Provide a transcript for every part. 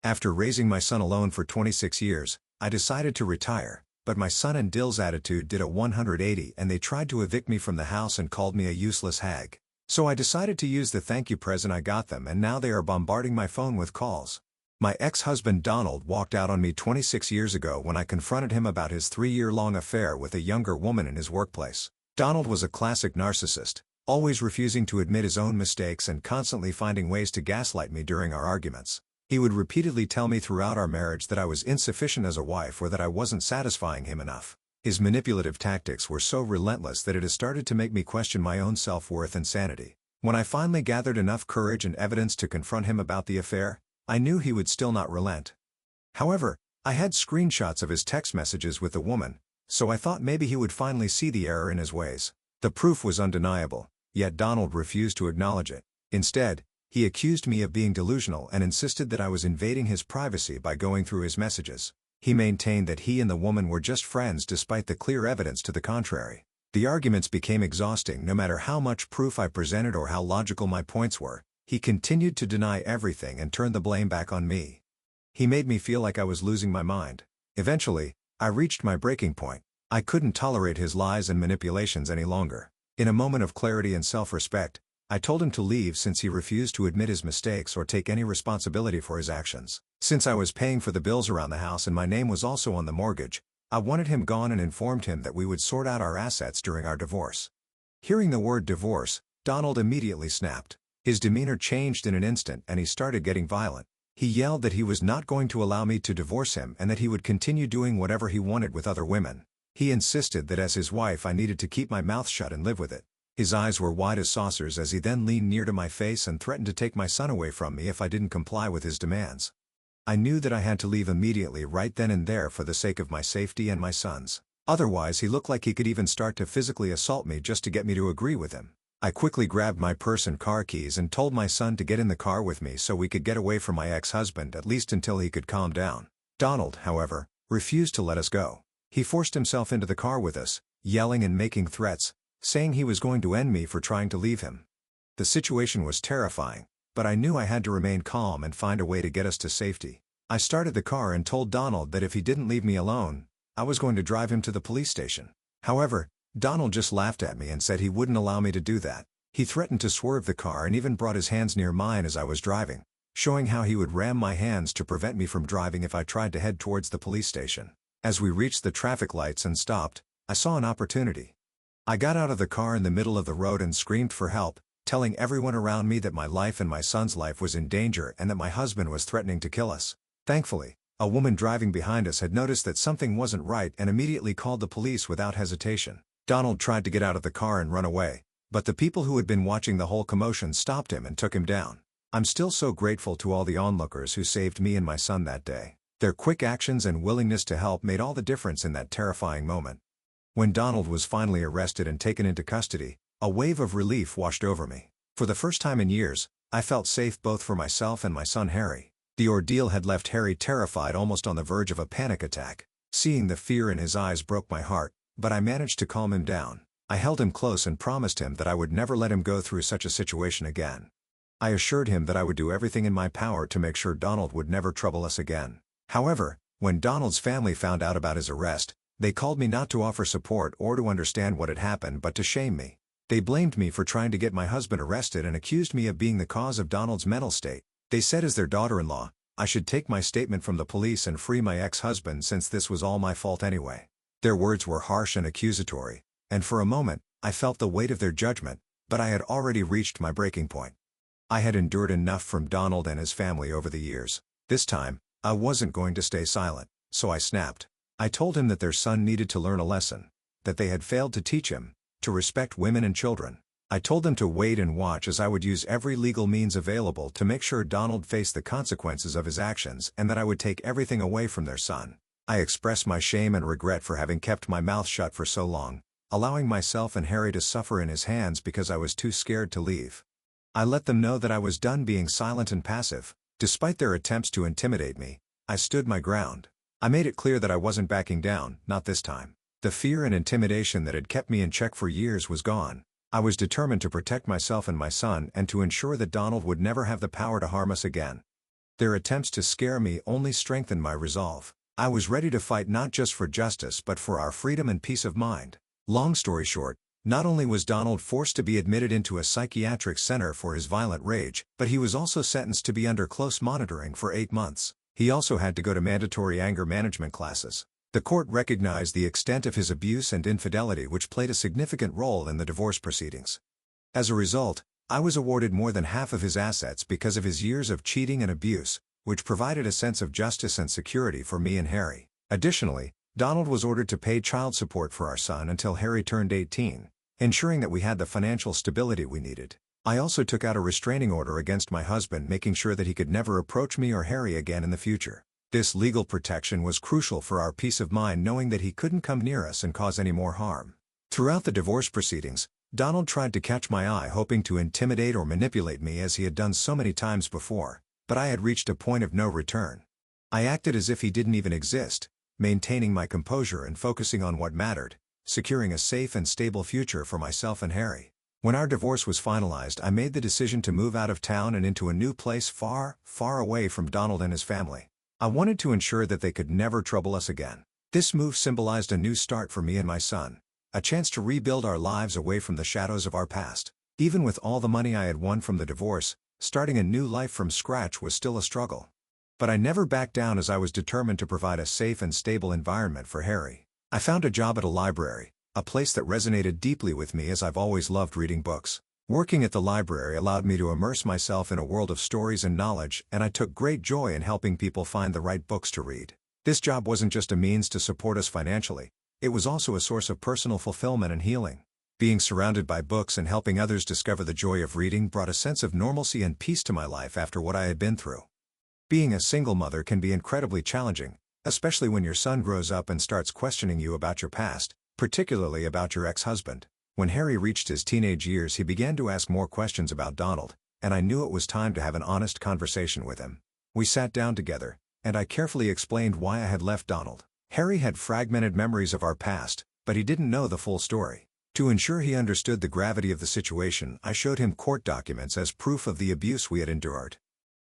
After raising my son alone for 26 years, I decided to retire, but my son and Dill's attitude did a 180 and they tried to evict me from the house and called me a useless hag. So I decided to use the thank you present I got them, and now they are bombarding my phone with calls. My ex-husband Donald walked out on me 26 years ago when I confronted him about his 3-year-long affair with a younger woman in his workplace. Donald was a classic narcissist, always refusing to admit his own mistakes and constantly finding ways to gaslight me during our arguments. He would repeatedly tell me throughout our marriage that I was insufficient as a wife or that I wasn't satisfying him enough. His manipulative tactics were so relentless that it has started to make me question my own self-worth and sanity. When I finally gathered enough courage and evidence to confront him about the affair, I knew he would still not relent. However, I had screenshots of his text messages with the woman, so I thought maybe he would finally see the error in his ways. The proof was undeniable, yet Donald refused to acknowledge it. Instead, he accused me of being delusional and insisted that I was invading his privacy by going through his messages. He maintained that he and the woman were just friends despite the clear evidence to the contrary. The arguments became exhausting no matter how much proof I presented or how logical my points were. He continued to deny everything and turn the blame back on me. He made me feel like I was losing my mind. Eventually, I reached my breaking point. I couldn't tolerate his lies and manipulations any longer. In a moment of clarity and self-respect, I told him to leave since he refused to admit his mistakes or take any responsibility for his actions. Since I was paying for the bills around the house and my name was also on the mortgage, I wanted him gone and informed him that we would sort out our assets during our divorce. Hearing the word divorce, Donald immediately snapped. His demeanor changed in an instant and he started getting violent. He yelled that he was not going to allow me to divorce him and that he would continue doing whatever he wanted with other women. He insisted that as his wife I needed to keep my mouth shut and live with it. His eyes were wide as saucers as he then leaned near to my face and threatened to take my son away from me if I didn't comply with his demands. I knew that I had to leave immediately right then and there for the sake of my safety and my son's. Otherwise he looked like he could even start to physically assault me just to get me to agree with him. I quickly grabbed my purse and car keys and told my son to get in the car with me so we could get away from my ex-husband at least until he could calm down. Donald, however, refused to let us go. He forced himself into the car with us, yelling and making threats, saying he was going to end me for trying to leave him. The situation was terrifying, but I knew I had to remain calm and find a way to get us to safety. I started the car and told Donald that if he didn't leave me alone, I was going to drive him to the police station. However, Donald just laughed at me and said he wouldn't allow me to do that. He threatened to swerve the car and even brought his hands near mine as I was driving, showing how he would ram my hands to prevent me from driving if I tried to head towards the police station. As we reached the traffic lights and stopped, I saw an opportunity. I got out of the car in the middle of the road and screamed for help, telling everyone around me that my life and my son's life was in danger and that my husband was threatening to kill us. Thankfully, a woman driving behind us had noticed that something wasn't right and immediately called the police without hesitation. Donald tried to get out of the car and run away, but the people who had been watching the whole commotion stopped him and took him down. I'm still so grateful to all the onlookers who saved me and my son that day. Their quick actions and willingness to help made all the difference in that terrifying moment. When Donald was finally arrested and taken into custody, a wave of relief washed over me. For the first time in years, I felt safe both for myself and my son Harry. The ordeal had left Harry terrified, almost on the verge of a panic attack. Seeing the fear in his eyes broke my heart, but I managed to calm him down. I held him close and promised him that I would never let him go through such a situation again. I assured him that I would do everything in my power to make sure Donald would never trouble us again. However, when Donald's family found out about his arrest, they called me not to offer support or to understand what had happened but to shame me. They blamed me for trying to get my husband arrested and accused me of being the cause of Donald's mental state. They said as their daughter-in-law, I should take my statement from the police and free my ex-husband since this was all my fault anyway. Their words were harsh and accusatory, and for a moment, I felt the weight of their judgment, but I had already reached my breaking point. I had endured enough from Donald and his family over the years. This time, I wasn't going to stay silent, so I snapped. I told him that their son needed to learn a lesson, that they had failed to teach him to respect women and children. I told them to wait and watch as I would use every legal means available to make sure Donald faced the consequences of his actions and that I would take everything away from their son. I expressed my shame and regret for having kept my mouth shut for so long, allowing myself and Harry to suffer in his hands because I was too scared to leave. I let them know that I was done being silent and passive. Despite their attempts to intimidate me, I stood my ground. I made it clear that I wasn't backing down, not this time. The fear and intimidation that had kept me in check for years was gone. I was determined to protect myself and my son and to ensure that Donald would never have the power to harm us again. Their attempts to scare me only strengthened my resolve. I was ready to fight not just for justice but for our freedom and peace of mind. Long story short, not only was Donald forced to be admitted into a psychiatric center for his violent rage, but he was also sentenced to be under close monitoring for 8 months. He also had to go to mandatory anger management classes. The court recognized the extent of his abuse and infidelity, which played a significant role in the divorce proceedings. As a result, I was awarded more than half of his assets because of his years of cheating and abuse, which provided a sense of justice and security for me and Harry. Additionally, Donald was ordered to pay child support for our son until Harry turned 18, ensuring that we had the financial stability we needed. I also took out a restraining order against my husband, making sure that he could never approach me or Harry again in the future. This legal protection was crucial for our peace of mind, knowing that he couldn't come near us and cause any more harm. Throughout the divorce proceedings, Donald tried to catch my eye, hoping to intimidate or manipulate me as he had done so many times before, but I had reached a point of no return. I acted as if he didn't even exist, maintaining my composure and focusing on what mattered, securing a safe and stable future for myself and Harry. When our divorce was finalized, I made the decision to move out of town and into a new place far, far away from Donald and his family. I wanted to ensure that they could never trouble us again. This move symbolized a new start for me and my son, a chance to rebuild our lives away from the shadows of our past. Even with all the money I had won from the divorce, starting a new life from scratch was still a struggle. But I never backed down, as I was determined to provide a safe and stable environment for Harry. I found a job at a library, a place that resonated deeply with me as I've always loved reading books. Working at the library allowed me to immerse myself in a world of stories and knowledge, and I took great joy in helping people find the right books to read. This job wasn't just a means to support us financially, it was also a source of personal fulfillment and healing. Being surrounded by books and helping others discover the joy of reading brought a sense of normalcy and peace to my life after what I had been through. Being a single mother can be incredibly challenging, especially when your son grows up and starts questioning you about your past, particularly about your ex-husband. When Harry reached his teenage years, he began to ask more questions about Donald, and I knew it was time to have an honest conversation with him. We sat down together, and I carefully explained why I had left Donald. Harry had fragmented memories of our past, but he didn't know the full story. To ensure he understood the gravity of the situation, I showed him court documents as proof of the abuse we had endured.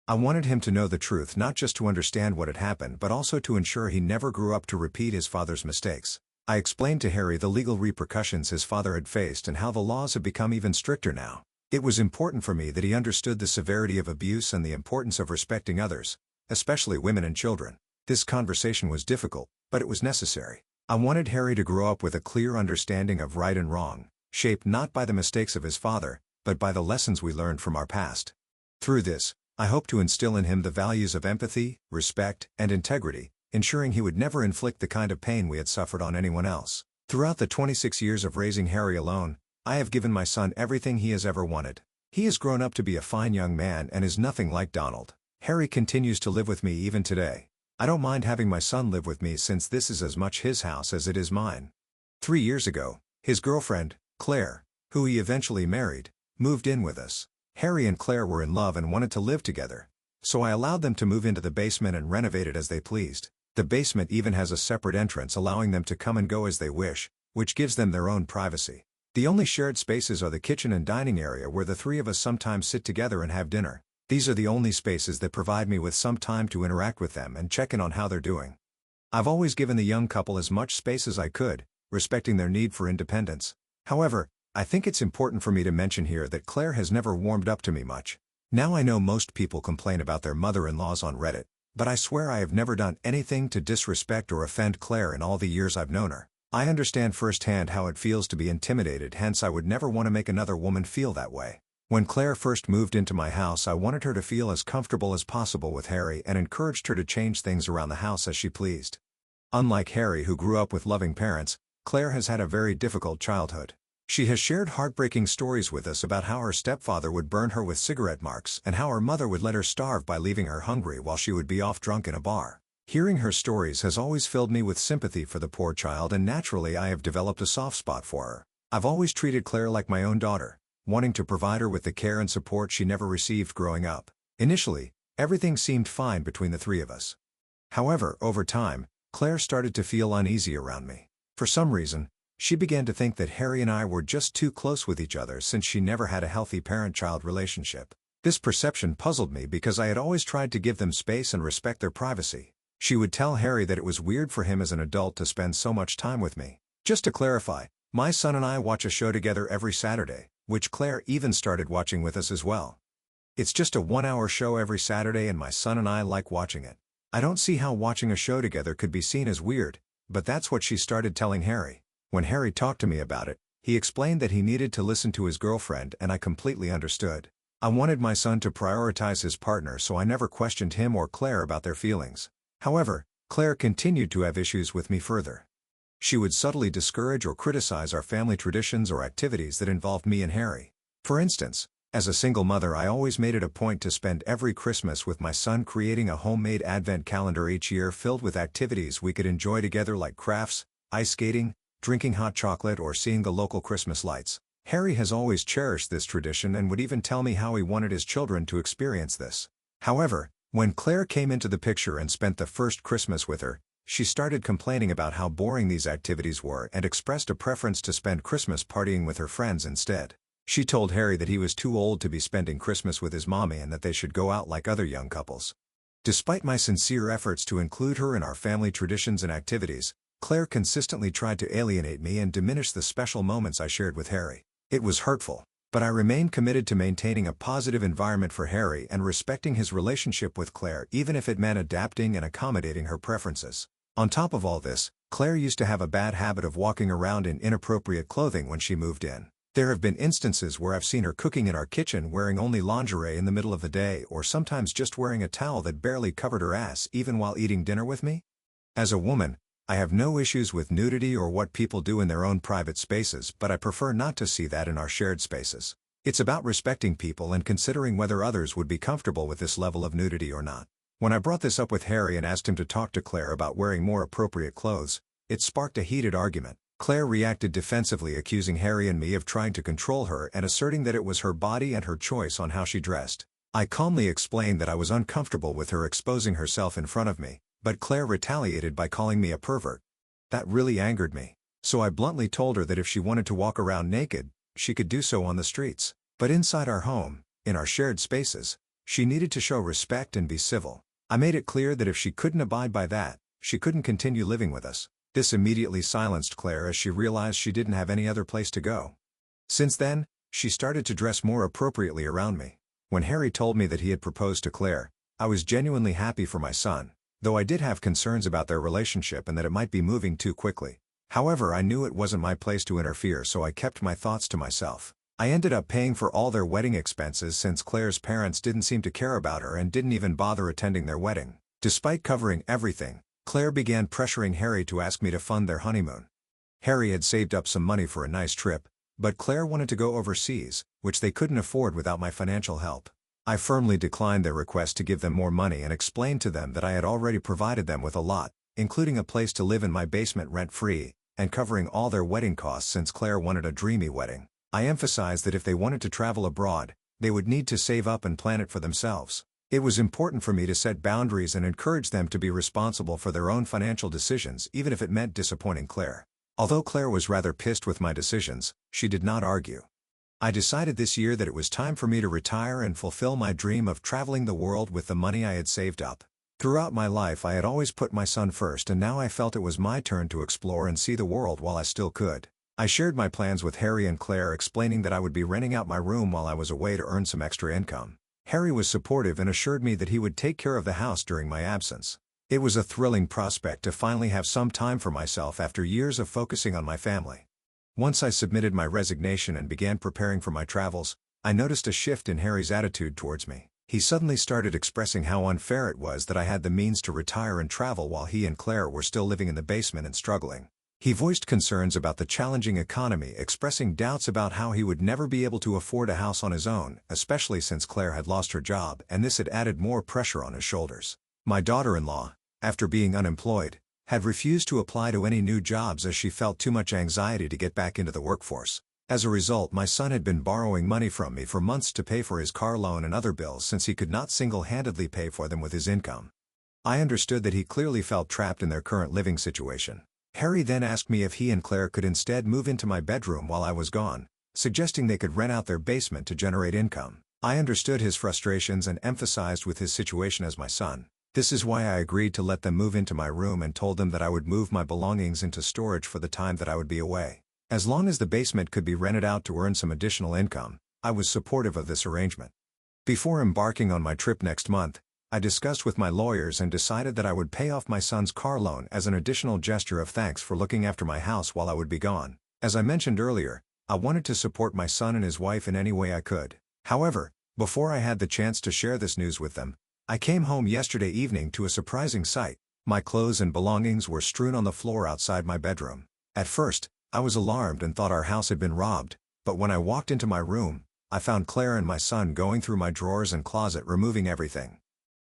I wanted him to know the truth, not just to understand what had happened but also to ensure he never grew up to repeat his father's mistakes. I explained to Harry the legal repercussions his father had faced and how the laws have become even stricter now. It was important for me that he understood the severity of abuse and the importance of respecting others, especially women and children. This conversation was difficult, but it was necessary. I wanted Harry to grow up with a clear understanding of right and wrong, shaped not by the mistakes of his father, but by the lessons we learned from our past. Through this, I hope to instill in him the values of empathy, respect, and integrity, ensuring he would never inflict the kind of pain we had suffered on anyone else. Throughout the 26 years of raising Harry alone, I have given my son everything he has ever wanted. He has grown up to be a fine young man and is nothing like Donald. Harry continues to live with me even today. I don't mind having my son live with me, since this is as much his house as it is mine. 3 years ago, his girlfriend, Claire, who he eventually married, moved in with us. Harry and Claire were in love and wanted to live together, so I allowed them to move into the basement and renovate it as they pleased. The basement even has a separate entrance, allowing them to come and go as they wish, which gives them their own privacy. The only shared spaces are the kitchen and dining area, where the three of us sometimes sit together and have dinner. These are the only spaces that provide me with some time to interact with them and check in on how they're doing. I've always given the young couple as much space as I could, respecting their need for independence. However, I think it's important for me to mention here that Claire has never warmed up to me much. Now, I know most people complain about their mother-in-laws on Reddit, but I swear I have never done anything to disrespect or offend Claire in all the years I've known her. I understand firsthand how it feels to be intimidated, hence I would never want to make another woman feel that way. When Claire first moved into my house, I wanted her to feel as comfortable as possible with Harry and encouraged her to change things around the house as she pleased. Unlike Harry, who grew up with loving parents, Claire has had a very difficult childhood. She has shared heartbreaking stories with us about how her stepfather would burn her with cigarette marks and how her mother would let her starve by leaving her hungry while she would be off drunk in a bar. Hearing her stories has always filled me with sympathy for the poor child, and naturally I have developed a soft spot for her. I've always treated Claire like my own daughter, wanting to provide her with the care and support she never received growing up. Initially, everything seemed fine between the three of us. However, over time, Claire started to feel uneasy around me. For some reason, she began to think that Harry and I were just too close with each other, since she never had a healthy parent-child relationship. This perception puzzled me because I had always tried to give them space and respect their privacy. She would tell Harry that it was weird for him as an adult to spend so much time with me. Just to clarify, my son and I watch a show together every Saturday, which Claire even started watching with us as well. It's just a 1-hour show every Saturday and my son and I like watching it. I don't see how watching a show together could be seen as weird, but that's what she started telling Harry. When Harry talked to me about it, he explained that he needed to listen to his girlfriend and I completely understood. I wanted my son to prioritize his partner, so I never questioned him or Claire about their feelings. However, Claire continued to have issues with me further. She would subtly discourage or criticize our family traditions or activities that involved me and Harry. For instance, as a single mother, I always made it a point to spend every Christmas with my son creating a homemade advent calendar each year filled with activities we could enjoy together like crafts, ice skating, drinking hot chocolate or seeing the local Christmas lights. Harry has always cherished this tradition and would even tell me how he wanted his children to experience this. However, when Claire came into the picture and spent the first Christmas with her, she started complaining about how boring these activities were and expressed a preference to spend Christmas partying with her friends instead. She told Harry that he was too old to be spending Christmas with his mommy and that they should go out like other young couples. Despite my sincere efforts to include her in our family traditions and activities, Claire consistently tried to alienate me and diminish the special moments I shared with Harry. It was hurtful, but I remained committed to maintaining a positive environment for Harry and respecting his relationship with Claire even if it meant adapting and accommodating her preferences. On top of all this, Claire used to have a bad habit of walking around in inappropriate clothing when she moved in. There have been instances where I've seen her cooking in our kitchen wearing only lingerie in the middle of the day or sometimes just wearing a towel that barely covered her ass even while eating dinner with me. As a woman, I have no issues with nudity or what people do in their own private spaces, but I prefer not to see that in our shared spaces. It's about respecting people and considering whether others would be comfortable with this level of nudity or not. When I brought this up with Harry and asked him to talk to Claire about wearing more appropriate clothes, it sparked a heated argument. Claire reacted defensively, accusing Harry and me of trying to control her and asserting that it was her body and her choice on how she dressed. I calmly explained that I was uncomfortable with her exposing herself in front of me, but Claire retaliated by calling me a pervert. That really angered me, so I bluntly told her that if she wanted to walk around naked, she could do so on the streets. But inside our home, in our shared spaces, she needed to show respect and be civil. I made it clear that if she couldn't abide by that, she couldn't continue living with us. This immediately silenced Claire as she realized she didn't have any other place to go. Since then, she started to dress more appropriately around me. When Harry told me that he had proposed to Claire, I was genuinely happy for my son, though I did have concerns about their relationship and that it might be moving too quickly. However, I knew it wasn't my place to interfere, so I kept my thoughts to myself. I ended up paying for all their wedding expenses since Claire's parents didn't seem to care about her and didn't even bother attending their wedding. Despite covering everything, Claire began pressuring Harry to ask me to fund their honeymoon. Harry had saved up some money for a nice trip, but Claire wanted to go overseas, which they couldn't afford without my financial help. I firmly declined their request to give them more money and explained to them that I had already provided them with a lot, including a place to live in my basement rent-free, and covering all their wedding costs since Claire wanted a dreamy wedding. I emphasized that if they wanted to travel abroad, they would need to save up and plan it for themselves. It was important for me to set boundaries and encourage them to be responsible for their own financial decisions, even if it meant disappointing Claire. Although Claire was rather pissed with my decisions, she did not argue. I decided this year that it was time for me to retire and fulfill my dream of traveling the world with the money I had saved up. Throughout my life, I had always put my son first, and now I felt it was my turn to explore and see the world while I still could. I shared my plans with Harry and Claire, explaining that I would be renting out my room while I was away to earn some extra income. Harry was supportive and assured me that he would take care of the house during my absence. It was a thrilling prospect to finally have some time for myself after years of focusing on my family. Once I submitted my resignation and began preparing for my travels, I noticed a shift in Harry's attitude towards me. He suddenly started expressing how unfair it was that I had the means to retire and travel while he and Claire were still living in the basement and struggling. He voiced concerns about the challenging economy, expressing doubts about how he would never be able to afford a house on his own, especially since Claire had lost her job, and this had added more pressure on his shoulders. My daughter-in-law, after being unemployed, had refused to apply to any new jobs as she felt too much anxiety to get back into the workforce. As a result, my son had been borrowing money from me for months to pay for his car loan and other bills since he could not single-handedly pay for them with his income. I understood that he clearly felt trapped in their current living situation. Harry then asked me if he and Claire could instead move into my bedroom while I was gone, suggesting they could rent out their basement to generate income. I understood his frustrations and emphasized with his situation as my son. This is why I agreed to let them move into my room and told them that I would move my belongings into storage for the time that I would be away. As long as the basement could be rented out to earn some additional income, I was supportive of this arrangement. Before embarking on my trip next month, I discussed with my lawyers and decided that I would pay off my son's car loan as an additional gesture of thanks for looking after my house while I would be gone. As I mentioned earlier, I wanted to support my son and his wife in any way I could. However, before I had the chance to share this news with them, I came home yesterday evening to a surprising sight. My clothes and belongings were strewn on the floor outside my bedroom. At first, I was alarmed and thought our house had been robbed, but when I walked into my room, I found Claire and my son going through my drawers and closet removing everything.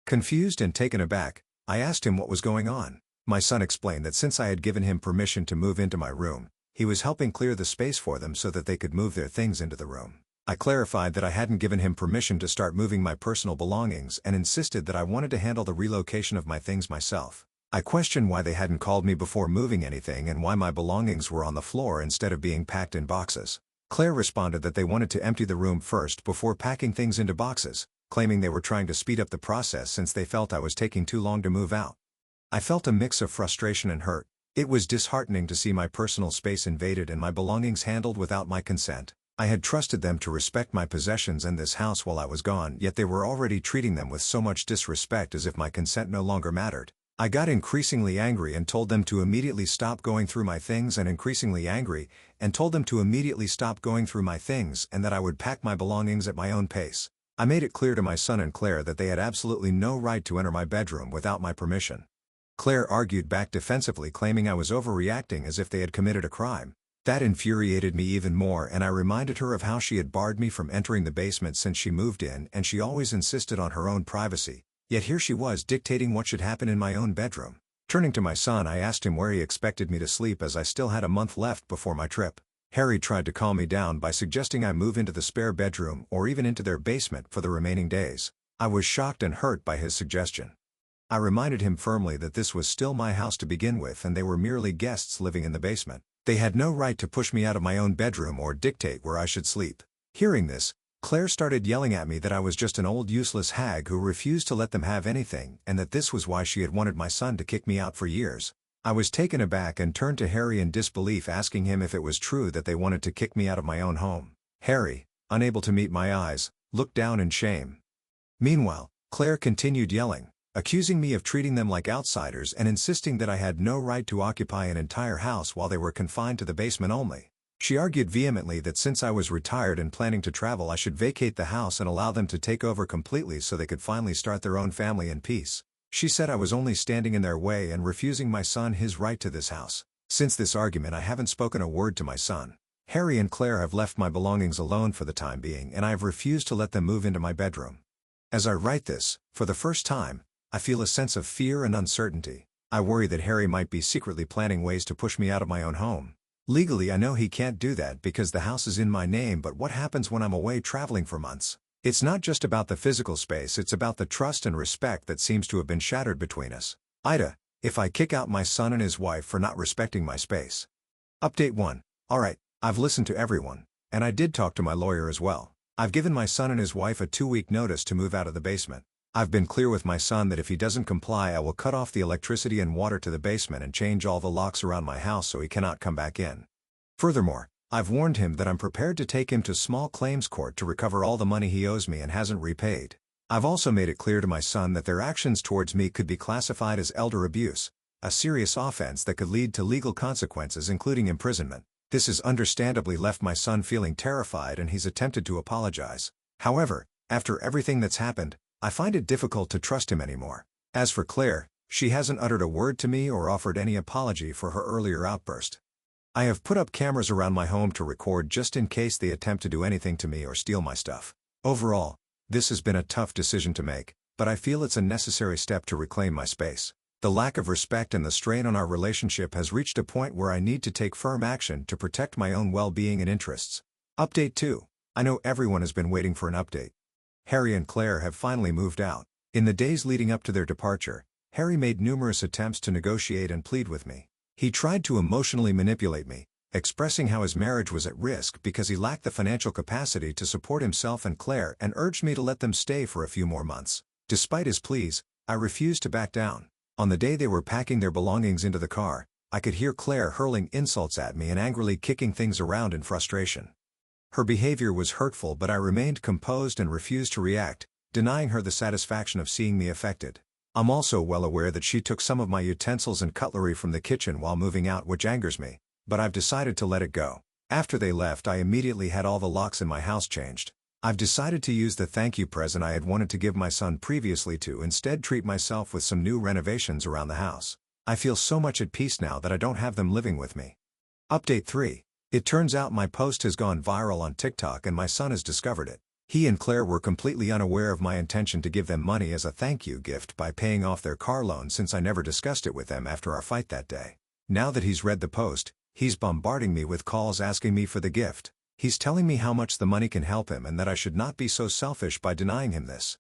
Confused and taken aback, I asked him what was going on. My son explained that since I had given him permission to move into my room, he was helping clear the space for them so that they could move their things into the room. I clarified that I hadn't given him permission to start moving my personal belongings and insisted that I wanted to handle the relocation of my things myself. I questioned why they hadn't called me before moving anything and why my belongings were on the floor instead of being packed in boxes. Claire responded that they wanted to empty the room first before packing things into boxes, claiming they were trying to speed up the process since they felt I was taking too long to move out. I felt a mix of frustration and hurt. It was disheartening to see my personal space invaded and my belongings handled without my consent. I had trusted them to respect my possessions and this house while I was gone, yet they were already treating them with so much disrespect as if my consent no longer mattered. I got increasingly angry and told them to immediately stop going through my things and that I would pack my belongings at my own pace. I made it clear to my son and Claire that they had absolutely no right to enter my bedroom without my permission. Claire argued back defensively, claiming I was overreacting as if they had committed a crime. That infuriated me even more, and I reminded her of how she had barred me from entering the basement since she moved in and she always insisted on her own privacy, yet here she was dictating what should happen in my own bedroom. Turning to my son, I asked him where he expected me to sleep as I still had a month left before my trip. Harry tried to calm me down by suggesting I move into the spare bedroom or even into their basement for the remaining days. I was shocked and hurt by his suggestion. I reminded him firmly that this was still my house to begin with and they were merely guests living in the basement. They had no right to push me out of my own bedroom or dictate where I should sleep. Hearing this, Claire started yelling at me that I was just an old useless hag who refused to let them have anything and that this was why she had wanted my son to kick me out for years. I was taken aback and turned to Harry in disbelief, asking him if it was true that they wanted to kick me out of my own home. Harry, unable to meet my eyes, looked down in shame. Meanwhile, Claire continued yelling, accusing me of treating them like outsiders and insisting that I had no right to occupy an entire house while they were confined to the basement only. She argued vehemently that since I was retired and planning to travel, I should vacate the house and allow them to take over completely so they could finally start their own family in peace. She said I was only standing in their way and refusing my son his right to this house. Since this argument, I haven't spoken a word to my son. Harry and Claire have left my belongings alone for the time being and I have refused to let them move into my bedroom. As I write this, for the first time, I feel a sense of fear and uncertainty. I worry that Harry might be secretly planning ways to push me out of my own home. Legally, I know he can't do that because the house is in my name, but what happens when I'm away traveling for months? It's not just about the physical space, it's about the trust and respect that seems to have been shattered between us. Ida, if I kick out my son and his wife for not respecting my space. Update 1. Alright, I've listened to everyone, and I did talk to my lawyer as well. I've given my son and his wife a 2-week notice to move out of the basement. I've been clear with my son that if he doesn't comply, I will cut off the electricity and water to the basement and change all the locks around my house so he cannot come back in. Furthermore, I've warned him that I'm prepared to take him to small claims court to recover all the money he owes me and hasn't repaid. I've also made it clear to my son that their actions towards me could be classified as elder abuse, a serious offense that could lead to legal consequences including imprisonment. This has understandably left my son feeling terrified and he's attempted to apologize. However, after everything that's happened, I find it difficult to trust him anymore. As for Claire, she hasn't uttered a word to me or offered any apology for her earlier outburst. I have put up cameras around my home to record just in case they attempt to do anything to me or steal my stuff. Overall, this has been a tough decision to make, but I feel it's a necessary step to reclaim my space. The lack of respect and the strain on our relationship has reached a point where I need to take firm action to protect my own well-being and interests. Update 2. I know everyone has been waiting for an update. Harry and Claire have finally moved out. In the days leading up to their departure, Harry made numerous attempts to negotiate and plead with me. He tried to emotionally manipulate me, expressing how his marriage was at risk because he lacked the financial capacity to support himself and Claire, and urged me to let them stay for a few more months. Despite his pleas, I refused to back down. On the day they were packing their belongings into the car, I could hear Claire hurling insults at me and angrily kicking things around in frustration. Her behavior was hurtful, but I remained composed and refused to react, denying her the satisfaction of seeing me affected. I'm also well aware that she took some of my utensils and cutlery from the kitchen while moving out, which angers me, but I've decided to let it go. After they left, I immediately had all the locks in my house changed. I've decided to use the thank you present I had wanted to give my son previously to instead treat myself with some new renovations around the house. I feel so much at peace now that I don't have them living with me. Update 3. It turns out my post has gone viral on TikTok and my son has discovered it. He and Claire were completely unaware of my intention to give them money as a thank you gift by paying off their car loan, since I never discussed it with them after our fight that day. Now that he's read the post, he's bombarding me with calls asking me for the gift. He's telling me how much the money can help him and that I should not be so selfish by denying him this.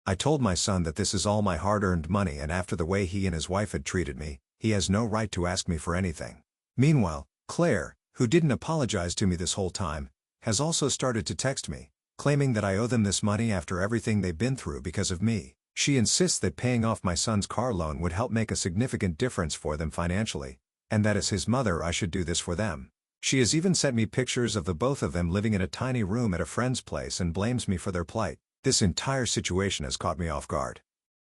I told my son that this is all my hard-earned money, and after the way he and his wife had treated me, he has no right to ask me for anything. Meanwhile, Claire, who didn't apologize to me this whole time, has also started to text me, claiming that I owe them this money after everything they've been through because of me. She insists that paying off my son's car loan would help make a significant difference for them financially, and that as his mother I should do this for them. She has even sent me pictures of the both of them living in a tiny room at a friend's place and blames me for their plight. This entire situation has caught me off guard.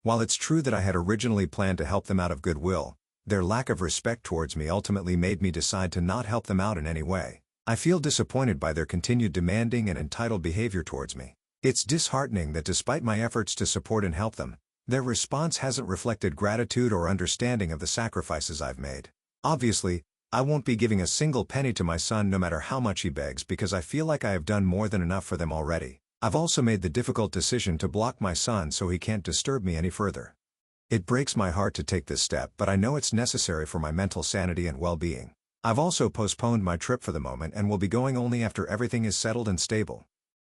While it's true that I had originally planned to help them out of goodwill, their lack of respect towards me ultimately made me decide to not help them out in any way. I feel disappointed by their continued demanding and entitled behavior towards me. It's disheartening that despite my efforts to support and help them, their response hasn't reflected gratitude or understanding of the sacrifices I've made. Obviously, I won't be giving a single penny to my son no matter how much he begs, because I feel like I have done more than enough for them already. I've also made the difficult decision to block my son so he can't disturb me any further. It breaks my heart to take this step, but I know it's necessary for my mental sanity and well-being. I've also postponed my trip for the moment and will be going only after everything is settled and stable.